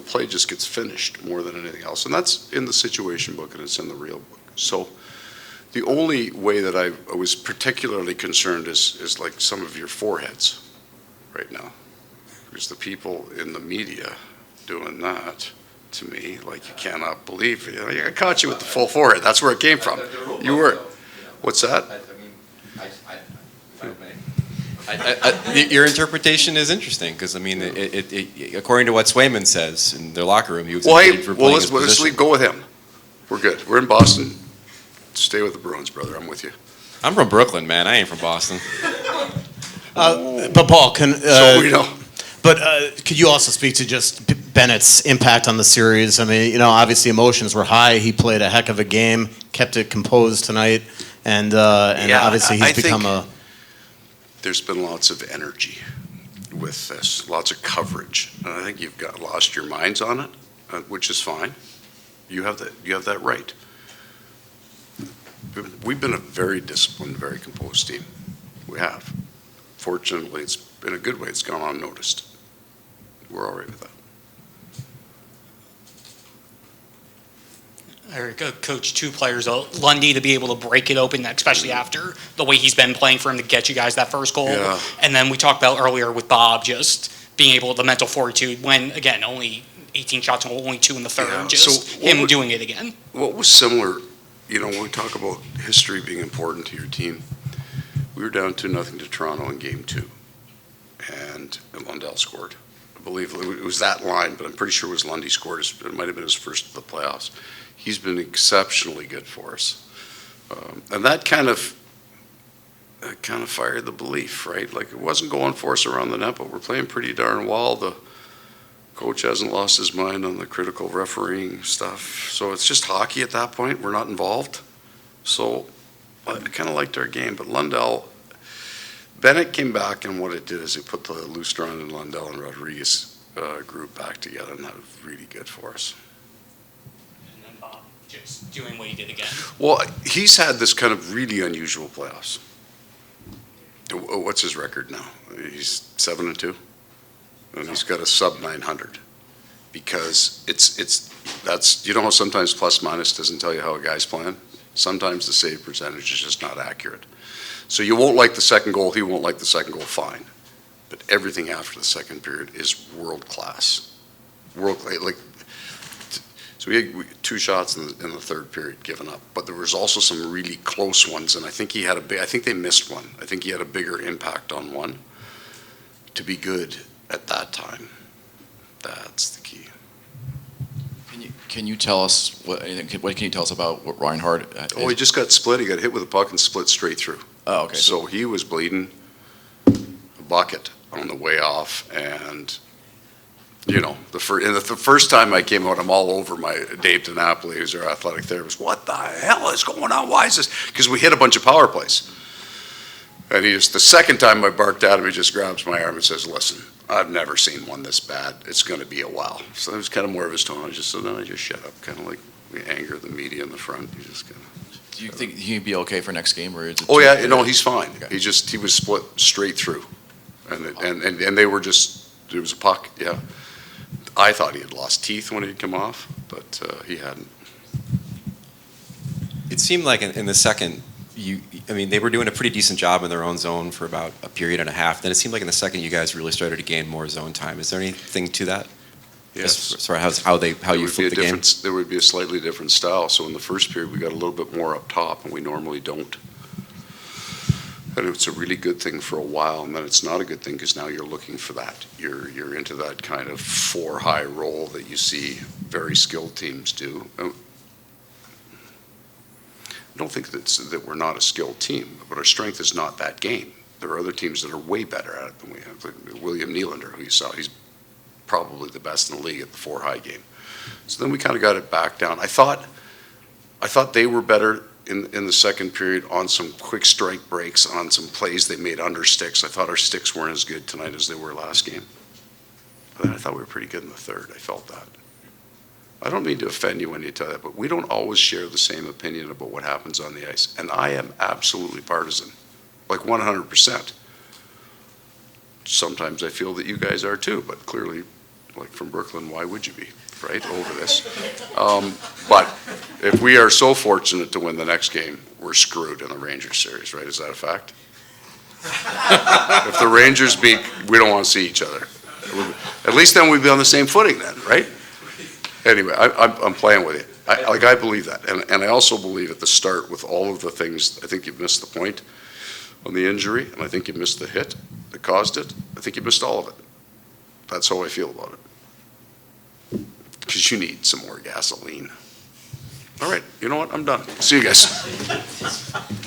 play just gets finished more than anything else. And that's in the situation book and it's in the real book. So the only way that I was particularly concerned is like some of your foreheads right now. Because the people in the media doing that to me, like you cannot believe it. I caught you with the full forehead. That's where it came from. You were. What's that? Your interpretation is interesting because I mean, according to what Swayman says in their locker room, he was intended for playing his position. Go with him. We're good. We're in Boston. Stay with the Bruins, brother. I'm with you. I'm from Brooklyn, man. I ain't from Boston. But Paul, so we know. But could you also speak to just Bennett's impact on the series? I mean, obviously emotions were high. He played a heck of a game, kept it composed tonight, and obviously he's become a. There's been lots of energy with this, lots of coverage, and I think you've lost your minds on it, which is fine. You have that right. We've been a very disciplined, very composed team. We have. Fortunately, it's in a good way. It's gone unnoticed. We're all right with that. Coach, two players, Lundy to be able to break it open, especially after the way he's been playing for him to get you guys that first goal. Yeah. And then we talked about earlier with Bob just being able the mental fortitude when, again, only 18 shots and only 2 in the third. Yeah. Just so him doing it again. What was similar, when we talk about history being important to your team, we were down 2-0 to Toronto in Game 2, and Lundell scored. I believe it was that line, but I'm pretty sure it was Lundy scored. It might have been his first of the playoffs. He's been exceptionally good for us, and that kind of fired the belief, right? Like it wasn't going for us around the net, but we're playing pretty darn well. The coach hasn't lost his mind on the critical refereeing stuff, so it's just hockey at that point. We're not involved, so I kind of liked our game. But Bennett came back, and what it did is it put the Lustron and Lundell and Rodriguez group back together, and that was really good for us. Just doing what he did again. Well, he's had this kind of really unusual playoffs. What's his record now? He's 7-2, and he's got a sub 900. Because that's how sometimes plus minus doesn't tell you how a guy's playing. Sometimes the save percentage is just not accurate. So you won't like the second goal. He won't like the second goal. Fine, but everything after the second period is world class. So we had 2 shots in the third period given up, but there was also some really close ones, and I think I think they missed one. I think he had a bigger impact on one. To be good at that time, that's the key. Can you tell us what can you tell us about what Reinhardt? He just got split. He got hit with a puck and split straight through. Oh, okay. So he was bleeding a bucket on the way off, and the first time I came out, I'm all over my Dave DiNapoli, who's our athletic therapist. What the hell is going on? Why is this? Because we hit a bunch of power plays. And the second time I barked at him, he just grabs my arm and says, "Listen, I've never seen one this bad. It's going to be a while." So it was kind of more of his tone. I just said, "No, just shut up." Kind of like we anger the media in the front. You just kind of. Do you think he'd be okay for next game, or is it? Oh yeah, no, he's fine. Okay. He was split straight through, and they were just, it was a puck. Yeah. I thought he had lost teeth when he'd come off, but he hadn't. It seemed like in the second, they were doing a pretty decent job in their own zone for about a period and a half. Then it seemed like in the second, you guys really started to gain more zone time. Is there anything to that? Yes. As far as how you flip the game? There would be a slightly different style. So in the first period, we got a little bit more up top, and we normally don't. And it's a really good thing for a while, and then it's not a good thing because now you're looking for that. You're into that kind of 4-high role that you see very skilled teams do. I don't think that we're not a skilled team, but our strength is not that game. There are other teams that are way better at it than we have. Like William Nylander, who you saw, he's probably the best in the league at the 4-high game. So then we kind of got it back down. I thought they were better in the second period on some quick strike breaks, on some plays they made under sticks. I thought our sticks weren't as good tonight as they were last game. But then I thought we were pretty good in the third. I felt that. I don't mean to offend you when you tell that, but we don't always share the same opinion about what happens on the ice. And I am absolutely partisan, like 100%. Sometimes I feel that you guys are too, but clearly like from Brooklyn, why would you be, right, over this? But if we are so fortunate to win the next game, we're screwed in the Rangers series, right? Is that a fact? If the Rangers beat, we don't want to see each other. At least then we'd be on the same footing then, right? Anyway, I'm playing with you. I believe that. And I also believe at the start with all of the things, I think you've missed the point on the injury, and I think you missed the hit that caused it. I think you missed all of it. That's how I feel about it. Because you need some more gasoline. All right, you know what? I'm done. See you guys.